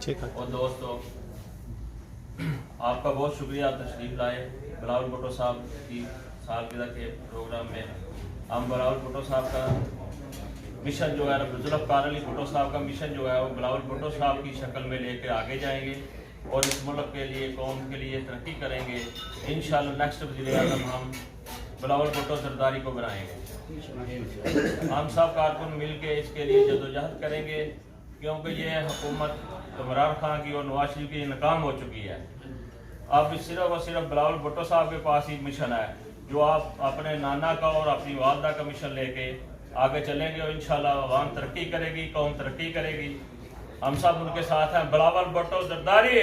और दोस्तों, आपका बहुत शुक्रिया तशरीफ़ लाए बिलावल भुट्टो साहब की सालगिरह के प्रोग्राम में। हम बिलावल भुट्टो साहब का मिशन जो है, जुल्फ़िकार अली भुट्टो साहब का मिशन जो है वो बिलावल भुट्टो साहब की शक्ल में लेकर आगे जाएंगे और इस मुल्क के लिए, कौम के लिए तरक्की करेंगे। इंशाअल्लाह नेक्स्ट वज़ीर-ए-आज़म हम बिलावल भुट्टो ज़रदारी को बनाएंगे। हम सब कारकुन मिल के इसके लिए जदोजहद करेंगे, क्योंकि ये हुकूमत इमरान खान की और नवाज शरीफ की नाकाम हो चुकी है। अब सिर्फ और सिर्फ बिलावल भुट्टो साहब के पास ही मिशन है, जो आप अपने नाना का और अपनी वालदा का मिशन लेके आगे चलेंगे और इंशाल्लाह अवाम तरक्की करेगी, कौम तरक्की करेगी। हम सब उनके साथ हैं। बिलावल भुट्टो ज़रदारी।